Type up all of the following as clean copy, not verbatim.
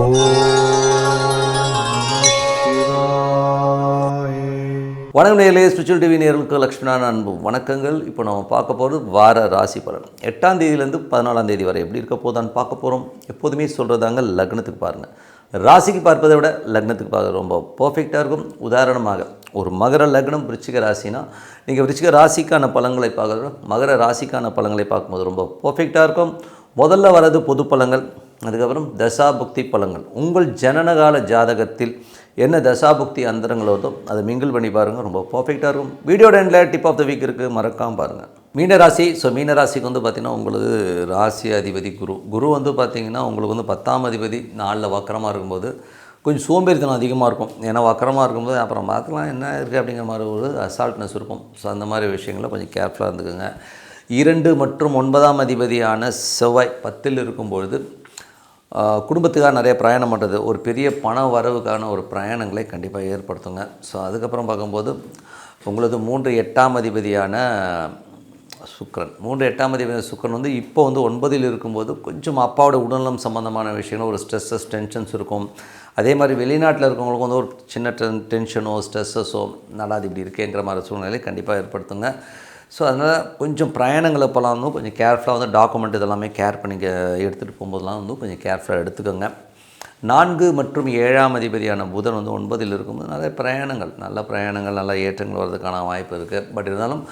ஓம் சிவாய. வணக்கம் நேயர்களே, ஸ்பிரிச்சுவல் டிவி நேயர்களுக்கு லக்ஷ்மணான அன்பு வணக்கங்கள். இப்போ நம்ம பார்க்க போகிறது வார ராசி பலன். 8ஆம் தேதியிலேருந்து 14ஆம் தேதி வரை எப்படி இருக்க போதான்னு பார்க்க போகிறோம். எப்போதுமே சொல்கிறதாங்க, லக்னத்துக்கு பாருங்கள். ராசிக்கு பார்ப்பதை விட லக்னத்துக்கு பார்க்க ரொம்ப பர்ஃபெக்டாக இருக்கும். உதாரணமாக ஒரு மகர லக்னம் விருச்சிக ராசினா நீங்கள் விருச்சிக ராசிக்கான பலன்களை பார்க்குறது மகர ராசிக்கான பலன்களை பார்க்கும்போது ரொம்ப பர்ஃபெக்டாக இருக்கும். முதல்ல வர்றது பொது பலன்கள், அதுக்கப்புறம் தசாபுக்தி பலன்கள். உங்கள் ஜனனகால ஜாதகத்தில் என்ன தசாபுக்தி அந்தரங்கள் வருதோ அதை மிங்கிள் பண்ணி பாருங்கள், ரொம்ப பர்ஃபெக்டாக இருக்கும். வீடியோட எண்டில் டிப் ஆஃப் த வீக் இருக்குது, மறக்காமல் பாருங்கள். மீனராசி. மீனராசிக்கு வந்து பார்த்திங்கன்னா உங்களுக்கு ராசி அதிபதி குரு வந்து பார்த்திங்கன்னா உங்களுக்கு வந்து 10ஆம் அதிபதி 4ல் வக்கரமாக இருக்கும்போது கொஞ்சம் சோம்பேறித்தனம் அதிகமாக இருக்கும். ஏன்னா வக்கரமாக இருக்கும்போது அப்புறம் பார்த்துக்கலாம் என்ன இருக்குது அப்படிங்கிற மாதிரி ஒரு அசால்ட்னஸ் இருக்கும். ஸோ அந்த மாதிரி விஷயங்களை கொஞ்சம் கேர்ஃபுல்லாக இருந்துக்குங்க. 2 மற்றும் 9ஆம் அதிபதியான செவ்வாய் 10ல் இருக்கும்பொழுது குடும்பத்துக்காக நிறைய பிரயாணம் பண்ணுறது, ஒரு பெரிய பண வரவுக்கான ஒரு பிரயாணங்களை கண்டிப்பாக ஏற்படுத்துங்க. ஸோ அதுக்கப்புறம் பார்க்கும்போது உங்களது 3 8ஆம் அதிபதியான சுக்கிரன் 3 8ஆம் அதிபதி சுக்கிரன் வந்து இப்போ வந்து 9ல் இருக்கும்போது கொஞ்சம் அப்பாவோட உடல்நலம் சம்மந்தமான விஷயங்கள், ஒரு ஸ்ட்ரெஸ்ஸஸ் டென்ஷன்ஸ் இருக்கும். அதே மாதிரி வெளிநாட்டில் இருக்கவங்களுக்கு வந்து ஒரு சின்ன டென்ஷனோ ஸ்ட்ரெஸ்ஸஸோ நல்லாது இப்படி இருக்கேங்கிற மாதிரி சூழ்நிலை கண்டிப்பாக ஏற்படுத்துங்க. ஸோ அதனால் கொஞ்சம் பிரயாணங்களை இப்போலாம் வந்து கொஞ்சம் கேர்ஃபுல்லாக வந்து டாக்குமெண்ட் இதெல்லாமே கேர் பண்ணி எடுத்துகிட்டு போகும்போதெல்லாம் வந்து கொஞ்சம் கேர்ஃபுல்லாக எடுத்துக்கோங்க. 4 மற்றும் 7ஆம் அதிபதியான புதன் வந்து 9ல் இருக்கும்போது நிறைய பிரயாணங்கள், நல்ல பிரயாணங்கள், நல்ல ஏற்றங்கள் வர்றதுக்கான வாய்ப்பு இருக்குது. பட் இருந்தாலும்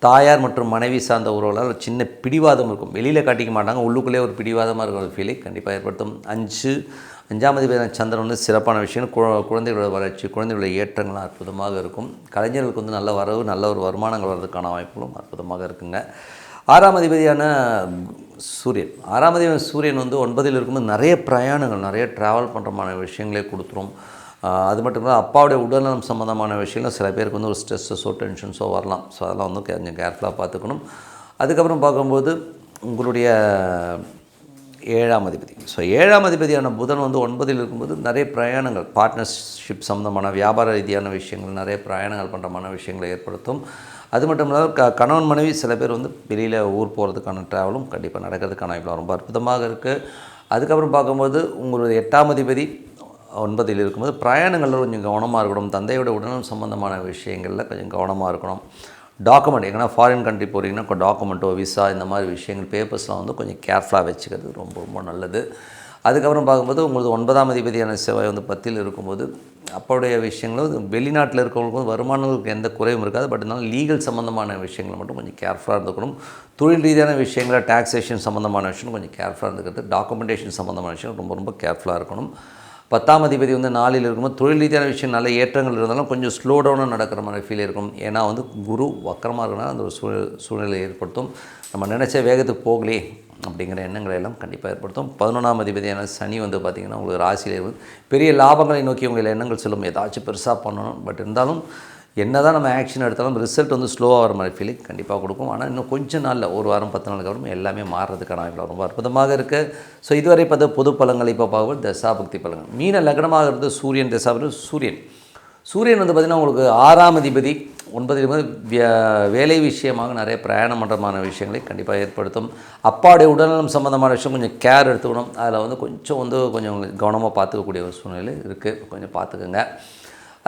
தாயார் மற்றும் மனைவி சார்ந்த உறவுகளால் ஒரு சின்ன பிடிவாதம் இருக்கும். வெளியில் காட்டிக்க மாட்டாங்க, உள்ளுக்குள்ளே ஒரு பிடிவாதமாக இருக்கிற ஒரு ஃபீலை கண்டிப்பாக ஏற்படுத்தும். 5ஆம் அதிபதியான சந்திரன் வந்து சிறப்பான விஷயம், குழந்தைகளோட வளர்ச்சி, குழந்தைகளோட ஏற்றங்கள்லாம் அற்புதமாக இருக்கும். கலைஞர்களுக்கு வந்து நல்ல வரவு, நல்ல ஒரு வருமானங்கள் வர்றதுக்கான வாய்ப்புகளும் அற்புதமாக இருக்குங்க. 6ஆம் அதிபதியான சூரியன் 6ஆம் அதிபதியான சூரியன் வந்து 9ல் இருக்கும்போது நிறைய பிரயாணங்கள், நிறைய ட்ராவல் பண்ணுறமான விஷயங்களே கொடுத்துரும். அது மட்டும் இல்லாமல் அப்பாவுடைய உடல்நலம் சம்மந்தமான விஷயங்கள் சில பேருக்கு வந்து ஒரு ஸ்ட்ரெஸ்ஸோ டென்ஷன்ஸோ வரலாம். ஸோ அதெல்லாம் வந்து கொஞ்சம் கேர்ஃபுல்லாக பார்த்துக்கணும். அதுக்கப்புறம் பார்க்கும்போது உங்களுடைய 7ஆம் அதிபதி. 7ஆம் அதிபதியான புதன் வந்து 9ல் இருக்கும்போது நிறைய பிரயாணங்கள், பார்ட்னர்ஷிப் சம்மந்தமான வியாபார ரீதியான விஷயங்கள், நிறைய பிரயாணங்கள் பண்ணுறமான விஷயங்களை ஏற்படுத்தும். அது மட்டும் இல்லாமல் கணவன் மனைவி சில பேர் வந்து வெளியில் ஊர் போகிறதுக்கான ட்ராவலும் கண்டிப்பாக நடக்கிறதுக்கான வாய்ப்பு ரொம்ப அற்புதமாக இருக்குது. அதுக்கப்புறம் பார்க்கும்போது உங்களுடைய 8ஆம் அதிபதி 9ல் இருக்கும்போது பிரயாணங்களில் கொஞ்சம் கவனமாக இருக்கணும். தந்தையோட உடல்நலம் சம்மந்தமான விஷயங்களில் கொஞ்சம் கவனமாக இருக்கணும். டாக்குமெண்ட் எங்கன்னா ஃபாரின் கண்ட்ரி போகிறீங்கன்னா டாக்குமெண்ட்டோ விசா இந்த மாதிரி விஷயங்கள் பேப்பர்ஸ்லாம் வந்து கொஞ்சம் கேர்ஃபுல்லாக வச்சுக்கிறது ரொம்ப ரொம்ப நல்லது. அதுக்கப்புறம் பார்க்கும்போது உங்களுக்கு 9ஆம் அதிபதியான செவ்வாய் வந்து 10ல் இருக்கும்போது அப்போடைய விஷயங்களும் வெளிநாட்டில் இருக்கிறவங்களுக்கு வருமானங்களுக்கு எந்த குறையும் இருக்காது. பட் இருந்தாலும் லீகல் சம்மந்தமான விஷயங்களை மட்டும் கொஞ்சம் கேர்ஃபுல்லாக இருந்துக்கணும். தொழில் ரீதியான விஷயங்களை, டாக்ஸேஷன் சம்மந்தமான விஷயம் கொஞ்சம் கேர்ஃபுல்லாக இருந்துக்கிறது. டாக்குமெண்டேஷன் சம்மந்தமான விஷயம் ரொம்ப ரொம்ப கேர்ஃபுல்லாக இருக்கணும். 10ஆம் அதிபதி வந்து 4ல் இருக்கும்போது தொழில் ரீதியான விஷயம் நல்ல ஏற்றங்கள் இருந்தாலும் கொஞ்சம் ஸ்லோ டவுனாக நடக்கிற மாதிரி ஃபீல் இருக்கும். ஏன்னா வந்து குரு வக்கரமாக இருக்கனால அந்த ஒரு சூழ்நிலை ஏற்படுத்தும். நம்ம நினச்ச வேகத்துக்கு போகலே அப்படிங்கிற எண்ணங்களை எல்லாம் கண்டிப்பாக ஏற்படுத்தும். 11ஆம் அதிபதியான சனி வந்து பார்த்திங்கன்னா உங்களுக்கு ராசியில் பெரிய லாபங்களை நோக்கி உங்கள் எண்ணங்கள் சொல்லும், ஏதாச்சும் பெருசாக பண்ணணும். பட் இருந்தாலும் என்ன தான் நம்ம ஆக்ஷன் எடுத்தாலும் ரிசல்ட் வந்து ஸ்லோவாக வர மாதிரி ஃபீலிங் கண்டிப்பாக கொடுக்கும். ஆனால் இன்னும் கொஞ்சம் நாளில், ஒரு வாரம் 10 நாளுக்கு அப்புறம் எல்லாமே மாறுறதுக்கான வாய்ப்பு ரொம்ப அற்புதமாக இருக்குது. ஸோ இதுவரை பார்த்த பொது பலன்களை இப்போ பார்க்கும்போது தசாபுக்தி பலன்கள். மீன லக்னமாக இருந்து சூரியன் தசாபுக்தி. சூரியன் வந்து பார்த்திங்கன்னா உங்களுக்கு 6ஆம் அதிபதி 9ல் வேலை விஷயமாக நிறைய பிரயாணம் பண்ணுறமான விஷயங்களை கண்டிப்பாக ஏற்படுத்தும். அப்பாவுடைய உடல்நலம் சம்மந்தமான விஷயம் கொஞ்சம் கேர் எடுத்துக்கணும். அதில் வந்து கொஞ்சம் கவனமாக பார்த்துக்கக்கூடிய ஒரு சூழ்நிலை இருக்குது, கொஞ்சம் பார்த்துக்குங்க.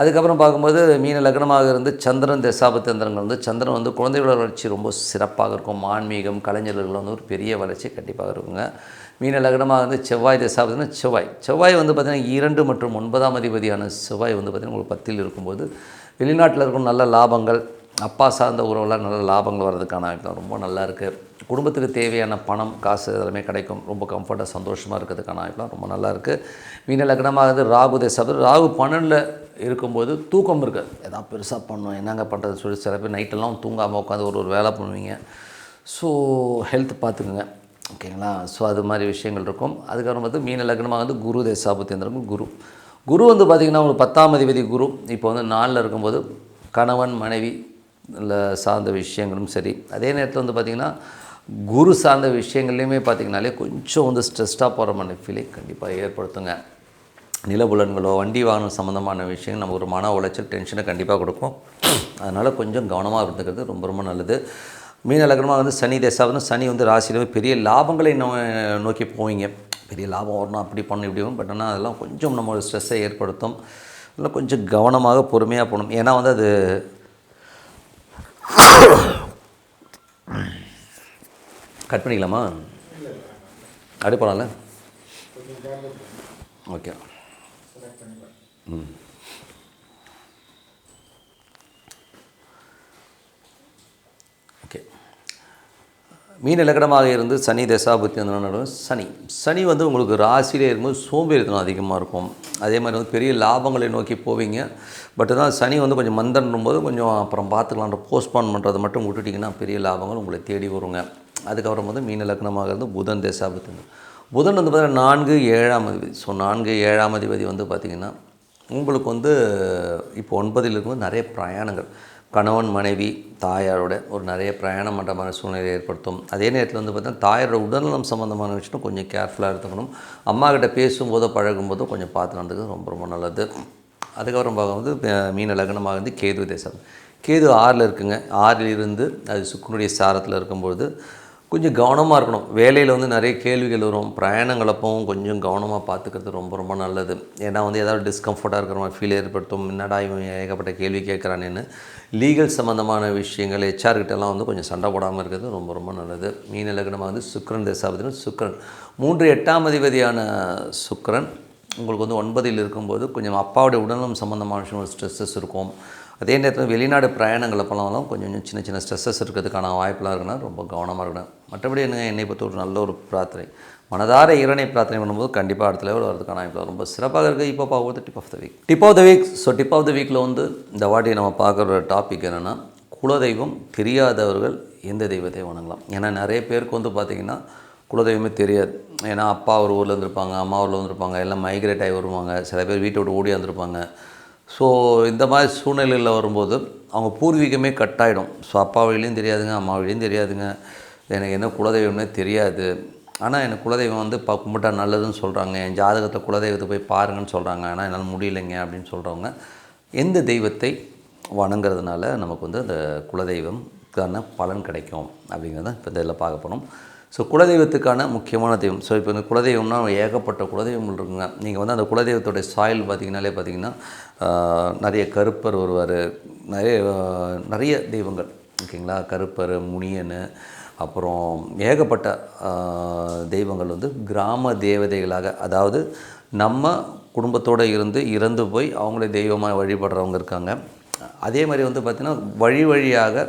அதுக்கப்புறம் பார்க்கும்போது மீன லக்னமாக இருந்து சந்திரன் தசாபத்தந்திரங்கள் வந்து சந்திரன் வந்து குழந்தைகளோட வளர்ச்சி ரொம்ப சிறப்பாக இருக்கும். ஆன்மீகம், கலைஞர்கள் வந்து ஒரு பெரிய வளர்ச்சி கண்டிப்பாக இருக்குங்க. மீன லக்னமாக வந்து செவ்வாய் தசாபத்தினா செவ்வாய் வந்து பார்த்திங்கன்னா 2 மற்றும் 9ஆம் அதிபதியான செவ்வாய் வந்து பார்த்திங்கன்னா உங்களுக்கு 10ல் இருக்கும்போது வெளிநாட்டில் இருக்கும் நல்ல லாபங்கள், அப்பா சார்ந்த உறவுலாம் நல்ல லாபங்கள் வர்றதுக்கான வாய்ப்பு ரொம்ப நல்லா இருக்குது. குடும்பத்துக்கு தேவையான பணம், காசு எல்லாமே கிடைக்கும். ரொம்ப கம்ஃபர்ட்டாக சந்தோஷமாக இருக்கிறதுக்கான வாய்ப்புலாம் ரொம்ப நல்லா இருக்குது. மீன லக்னமாக வந்து ராகு தசாபதி. ராகு 12ல் இருக்கும்போது தூக்கம் இருக்குது. எதாவது பெருசாக பண்ணணும், என்னங்க பண்ணுறதுன்னு சொல்லி சில பேர் நைட்டெல்லாம் தூங்காமல் உட்காந்து ஒரு வேலை பண்ணுவீங்க. ஸோ ஹெல்த் பார்த்துக்குங்க, ஓகேங்களா. ஸோ அது மாதிரி விஷயங்கள் இருக்கும். அதுக்கப்புறம் வந்து மீன லக்னமாக வந்து குரு தசாபத்தியந்திரங்கள். குரு வந்து பார்த்திங்கன்னா உங்களுக்கு 10ஆம் அதிபதி குரு இப்போ வந்து 4ல் இருக்கும்போது கணவன் மனைவி சார்ந்த விஷயங்களும் சரி, அதே நேரத்தில் வந்து பார்த்திங்கன்னா குரு சார்ந்த விஷயங்கள்லையுமே பார்த்திங்கனாலே கொஞ்சம் வந்து ஸ்ட்ரெஸ்டாக போகிற மாதிரி ஃபீலை கண்டிப்பாக ஏற்படுத்துங்க. நிலபுலன்களோ வண்டி வாகனம் சம்மந்தமான விஷயங்கள் நம்ம ஒரு மன உளைச்சல் டென்ஷனை கண்டிப்பாக கொடுக்கும். அதனால் கொஞ்சம் கவனமாக இருந்துக்கிறது ரொம்ப ரொம்ப நல்லது. மீன லக்னமாக வந்து சனி தசாபதி. சனி வந்து ராசியில் பெரிய லாபங்களை நோக்கி போவீங்க. பெரிய லாபம் வரணும், அப்படி பண்ணணும் இப்படி வரும். பட் ஆனால் அதெல்லாம் கொஞ்சம் நம்ம ஸ்ட்ரெஸ்ஸை ஏற்படுத்தும். அதெல்லாம் கொஞ்சம் கவனமாக பொறுமையாக போகணும். ஏன்னா வந்து அது கட் பண்ணிக்கலாமா? அப்படி போகலாம்ல? ஓகே. ஓகே. மீன லக்னமாக இருந்து சனி தசாபுத்தி வந்து சனி வந்து உங்களுக்கு ராசியிலே இருக்கும்போது சோம்பேறித்தனம் அதிகமாக இருக்கும். அதே மாதிரி வந்து பெரிய லாபங்களை நோக்கி போவீங்க. பட் தான் சனி வந்து கொஞ்சம் மந்தன்னும் போது கொஞ்சம் அப்புறம் பார்த்துக்கலான்ற போஸ்ட்பான் பண்ணுறதை மட்டும் விட்டுட்டிங்கன்னா பெரிய லாபங்கள் உங்களை தேடி வருங்க. அதுக்கப்புறம் வந்து மீன லக்னமாக இருந்து புதன் தசாபுத்தி. புதன் வந்து பார்த்திங்கன்னா 4 7ஆம் அதிபதி. ஸோ 4 7ஆம் அதிபதி வந்து பார்த்திங்கன்னா உங்களுக்கு வந்து இப்போ 9ல் இருக்கும்போது நிறைய பிரயாணங்கள், கணவன் மனைவி தாயாரோட ஒரு நிறைய பிரயாணம் பண்ணுற மாதிரி சூழ்நிலை ஏற்படுத்தும். அதே நேரத்தில் வந்து பார்த்தீங்கன்னா தாயாரோட உடல்நலம் சம்மந்தமான விஷயம் கொஞ்சம் கேர்ஃபுல்லாக எடுத்துக்கணும். அம்மா கிட்ட பேசும்போதோ பழகும்போதோ கொஞ்சம் பார்த்து நடந்துக்கிறது ரொம்ப ரொம்ப நல்லது. அதுக்கப்புறம் பார்க்கும்போது மீன லக்னமாக இருந்து கேது தேசம். கேது 6ல் இருக்குங்க. 6ல் இருந்து அது சுக்கிரனுடைய சாரத்தில் இருக்கும்பொழுது கொஞ்சம் கவனமாக இருக்கணும். வேலையில் வந்து நிறைய கேள்விகள் வரும். பிரயாணங்கள் அப்பவும் கொஞ்சம் கவனமாக பார்த்துக்கிறது ரொம்ப ரொம்ப நல்லது. ஏன்னா வந்து ஏதாவது டிஸ்கம்ஃபர்ட்டாக இருக்கிற மாதிரி ஃபீல் ஏற்படுத்தும். என்னடா இவன் ஏகப்பட்ட கேள்வி கேட்குறானேன்னு லீகல் சம்மந்தமான விஷயங்கள் ஹெச்ஆர்கிட்டலாம் வந்து கொஞ்சம் சண்டை போடாமல் இருக்கிறது ரொம்ப ரொம்ப நல்லது. மீன லக்னமாக வந்து சுக்கிரன் தசாபதினா சுக்கிரன் 3 8ஆம் அதிபதியான சுக்கிரன் உங்களுக்கு வந்து 9ல் இருக்கும்போது கொஞ்சம் அப்பாவுடைய உடல்நலம் சம்மந்தமான விஷயம் ஸ்ட்ரெஸ்ஸஸ் இருக்கும். அதே நேரத்தில் வெளிநாடு பிரயாணங்களை பண்ணாலும் கொஞ்சம் சின்ன சின்ன ஸ்ட்ரெஸ்ஸஸ் இருக்கிறதுக்கான வாய்ப்பெலாம் இருக்குன்னா ரொம்ப கவனமாக இருக்கணும். மற்றபடி என்னை பொறுத்த ஒரு நல்ல ஒரு பிரார்த்தனை, மனதார இறைவனை பிரார்த்தனை பண்ணும்போது கண்டிப்பாக அடுத்த லெவல் வரதுக்கான வாய்ப்பு ரொம்ப சிறப்பாக இருக்குது. இப்போ பார்க்கும்போது tip of the week. So tip of the வீக்கில் வந்து இந்த வாட்டி நம்ம பார்க்குற டாபிக் என்னென்னா, குலதெய்வம் தெரியாதவர்கள் எந்த தெய்வத்தை வணங்கலாம். ஏன்னா நிறைய பேருக்கு வந்து பார்த்திங்கன்னா குலதெய்வமே தெரியாது. ஏன்னா அப்பா ஒரு ஊரில் இருந்திருப்பாங்க, அம்மா ஊரில் வந்துருப்பாங்க, எல்லாம் மைக்ரேட் ஆகி வருவாங்க, சில பேர் வீட்டை விட்டு ஓடி வந்திருப்பாங்க. ஸோ இந்த மாதிரி சூழ்நிலையில் வரும்போது அவங்க பூர்வீகமே கட்டாயிடும். ஸோ அப்பா வழியிலையும் தெரியாதுங்க, அம்மா வழியும் தெரியாதுங்க, எனக்கு என்ன குலதெய்வம்னே தெரியாது. ஆனால் எனக்கு குலதெய்வம் வந்து கும்பிட்டா நல்லதுன்னு சொல்கிறாங்க, என் ஜாதகத்தை குலதெய்வத்தை போய் பாருங்கன்னு சொல்கிறாங்க, ஆனால் என்னால் முடியலைங்க அப்படின்னு சொல்கிறவங்க எந்த தெய்வத்தை வணங்குறதுனால நமக்கு வந்து அந்த குலதெய்வம்க்கான பலன் கிடைக்கும் அப்படிங்கிறத இப்போ இதில் பார்க்க போகிறோம். ஸோ குலதெய்வத்துக்கான முக்கியமான தெய்வம். ஸோ இப்போ இந்த குலதெய்வம்னா ஏகப்பட்ட குலதெய்வங்கள் இருக்குங்க. நீங்கள் வந்து அந்த குலதெய்வத்தோடைய சாயில் பார்த்திங்கன்னா நிறைய கருப்பர் வருவார், நிறைய தெய்வங்கள் ஓகேங்களா. கருப்பர், முனியன், அப்புறம் ஏகப்பட்ட தெய்வங்கள் வந்து கிராம தேவதைகளாக, அதாவது நம்ம குடும்பத்தோடு இறந்து போய் அவங்களே தெய்வமாக வழிபடுறவங்க இருக்காங்க. அதே மாதிரி வந்து பார்த்திங்கன்னா வழியாக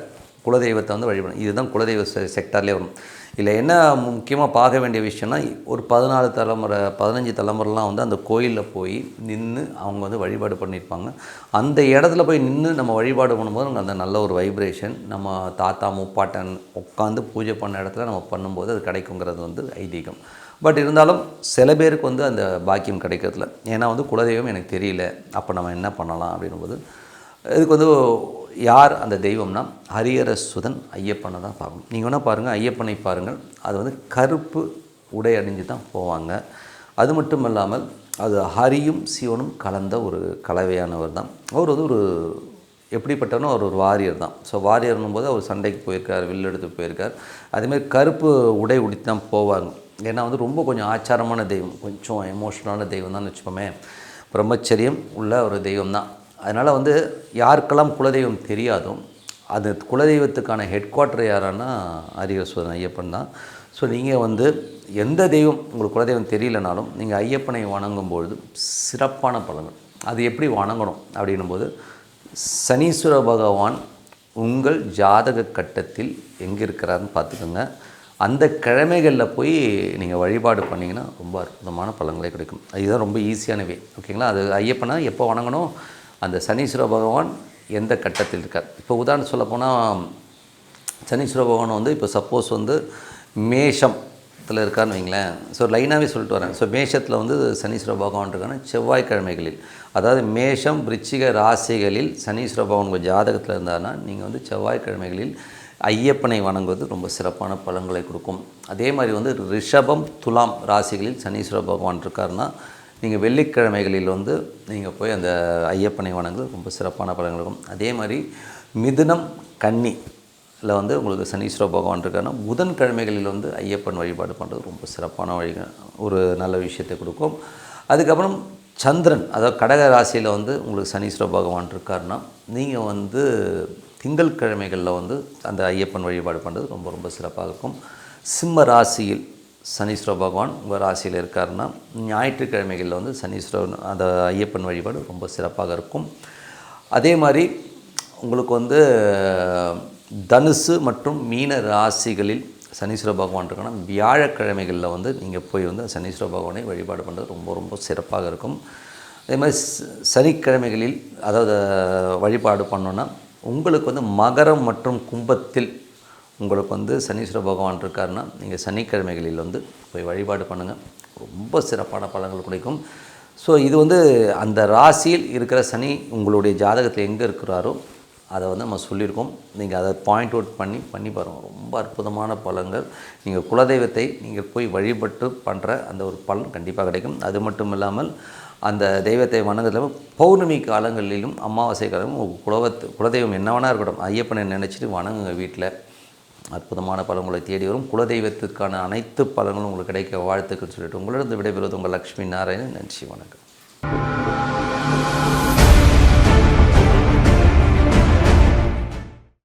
குலதெய்வத்தை வந்து வழிபடும். இதுதான் குலதெய்வ செக்டார்லேயே வரும். இல்லை என்ன முக்கியமாக பார்க்க வேண்டிய விஷயம்னா, ஒரு 14 தலைமுறை 15 தலைமுறைலாம் வந்து அந்த கோயிலில் போய் நின்று அவங்க வந்து வழிபாடு பண்ணியிருப்பாங்க. அந்த இடத்துல போய் நின்று நம்ம வழிபாடு பண்ணும்போது அந்த நல்ல ஒரு வைப்ரேஷன் நம்ம தாத்தா முப்பாட்டன் உட்காந்து பூஜை பண்ண இடத்துல நம்ம பண்ணும்போது அது கிடைக்குங்கிறது வந்து ஐதீகம். பட் இருந்தாலும் சில பேருக்கு வந்து அந்த பாக்கியம் கிடைக்கிறதில்ல. ஏன்னா வந்து குலதெய்வம் எனக்கு தெரியல, அப்போ நம்ம என்ன பண்ணலாம் அப்படின்னும்போது இதுக்கு வந்து யார் அந்த தெய்வம்னா ஹரிஹர சுதன் ஐயப்பனை தான் பார்க்கணும். நீங்கள் வேணால் பாருங்கள், ஐயப்பனை பாருங்கள், அது வந்து கருப்பு உடை அணிஞ்சு தான் போவாங்க. அது மட்டும் இல்லாமல் அது ஹரியும் சிவனும் கலந்த ஒரு கலவையானவர் தான். அவர் வந்து ஒரு எப்படிப்பட்டவனோ அவர் ஒரு வாரியர் தான். ஸோ வாரியர்னும் போது அவர் சண்டைக்கு போயிருக்கார், வில் எடுத்து போயிருக்கார். அதேமாதிரி கருப்பு உடை உடுத்தி தான் போவாங்க. ஏன்னா வந்து ரொம்ப கொஞ்சம் ஆச்சாரமான தெய்வம், கொஞ்சம் எமோஷனலான தெய்வம் தான் வச்சுப்போமே. பிரம்மச்சரியம் உள்ள ஒரு தெய்வம் தான். அதனால் வந்து யாருக்கெல்லாம் குலதெய்வம் தெரியாதோ அது குலதெய்வத்துக்கான ஹெட் குவார்ட்டர் யாரானா ஹரிஹர சுதன் ஐயப்பன் தான். ஸோ நீங்கள் வந்து எந்த தெய்வம் உங்களுக்கு குலதெய்வம் தெரியலனாலும் நீங்கள் ஐயப்பனை வணங்கும்பொழுது சிறப்பான பலன்கள். அது எப்படி வணங்கணும் அப்படின்னும்போது, சனீஸ்வர பகவான் உங்கள் ஜாதக கட்டத்தில் எங்கே இருக்கிறாருன்னு பார்த்துக்கோங்க. அந்த கிழமைகளில் போய் நீங்கள் வழிபாடு பண்ணிங்கன்னா ரொம்ப அற்புதமான பலன்களே கிடைக்கும். இதுதான் ரொம்ப ஈஸியான வே ஓகேங்களா. அது ஐயப்பனை எப்போ வணங்கணும், அந்த சனீஸ்வர பகவான் எந்த கட்டத்தில் இருக்கார். இப்போ உதாரணம் சொல்லப்போனால் சனீஸ்வர பகவான் வந்து இப்போ சப்போஸ் வந்து மேஷத்தில் இருக்காருன்னு வைங்களேன். ஸோ லைனாகவே சொல்லிட்டு வரேன். ஸோ மேஷத்தில் வந்து சனீஸ்வர பகவான் இருக்கான செவ்வாய்க்கிழமைகளில், அதாவது மேஷம் விருச்சிக ராசிகளில் சனீஸ்வர பகவான் உங்கள் ஜாதகத்தில் இருந்தார்னா நீங்கள் வந்து செவ்வாய்க்கிழமைகளில் ஐயப்பனை வணங்குவது ரொம்ப சிறப்பான பலன்களை கொடுக்கும். அதே மாதிரி வந்து ரிஷபம் துலாம் ராசிகளில் சனீஸ்வர பகவான் இருக்காருன்னா நீங்கள் வெள்ளிக்கிழமைகளில் வந்து நீங்கள் போய் அந்த ஐயப்பனை வணங்குவது ரொம்ப சிறப்பான பலன்கள் இருக்கும். அதே மாதிரி மிதுனம் கன்னி வந்து உங்களுக்கு சனீஸ்வர பகவான் இருக்காருன்னா புதன்கிழமைகளில் வந்து ஐயப்பன் வழிபாடு பண்ணுறது ரொம்ப சிறப்பான ஒரு நல்ல விஷயத்தை கொடுக்கும். அதுக்கப்புறம் சந்திரன், அதாவது கடக ராசியில் வந்து உங்களுக்கு சனீஸ்வர பகவான் இருக்காருன்னா நீங்கள் வந்து திங்கள் கிழமைகளில் வந்து அந்த ஐயப்பன் வழிபாடு பண்ணுறது ரொம்ப ரொம்ப சிறப்பாக இருக்கும். சிம்ம ராசியில் சனீஸ்வர பகவான் உங்கள் ராசியில் இருக்காருன்னா ஞாயிற்றுக்கிழமைகளில் வந்து சனீஸ்வரன் அந்த ஐயப்பன் வழிபாடு ரொம்ப சிறப்பாக இருக்கும். அதே மாதிரி உங்களுக்கு வந்து தனுசு மற்றும் மீன ராசிகளில் சனீஸ்வர பகவான் இருக்குன்னா வியாழக்கிழமைகளில் வந்து நீங்கள் போய் வந்து சனீஸ்வர பகவானை வழிபாடு பண்ணுறது ரொம்ப ரொம்ப சிறப்பாக இருக்கும். அதே மாதிரி சனிக்கிழமைகளில் அதாவது வழிபாடு பண்ணோன்னா உங்களுக்கு வந்து மகரம் மற்றும் கும்பத்தில் உங்களுக்கு வந்து சனீஸ்வர பகவான் இருக்காருன்னா நீங்கள் சனிக்கிழமைகளில் வந்து போய் வழிபாடு பண்ணுங்கள், ரொம்ப சிறப்பான பலன்கள் கிடைக்கும். ஸோ இது வந்து அந்த ராசியில் இருக்கிற சனி உங்களுடைய ஜாதகத்தில் எங்கே இருக்கிறாரோ அதை வந்து நம்ம சொல்லியிருக்கோம். நீங்கள் அதை பாயிண்ட் அவுட் பண்ணி பாருங்கள், ரொம்ப அற்புதமான பலன்கள். நீங்கள் குலதெய்வத்தை நீங்கள் போய் வழிபட்டு பண்ணுற அந்த ஒரு பலன் கண்டிப்பாக கிடைக்கும். அது மட்டும் இல்லாமல் அந்த தெய்வத்தை வணங்குறதுல பௌர்ணமி காலங்களிலும் அமாவாசை காலமும் உங்கள் குலதெய்வம் என்னவனா இருக்கட்டும் ஐயப்பனை நினச்சிட்டு வணங்குங்க. வீட்டில் அற்புதமான பலன்களை தேடி வரும். குலதெய்வத்திற்கான அனைத்து பலன்களும் உங்களுக்கு கிடைக்க வாழ்த்துக்கள் சொல்லிட்டு உங்களிடம் விடைபெறுவது உங்கள் லக்ஷ்மி நாராயணன். நன்றி, வணக்கம்.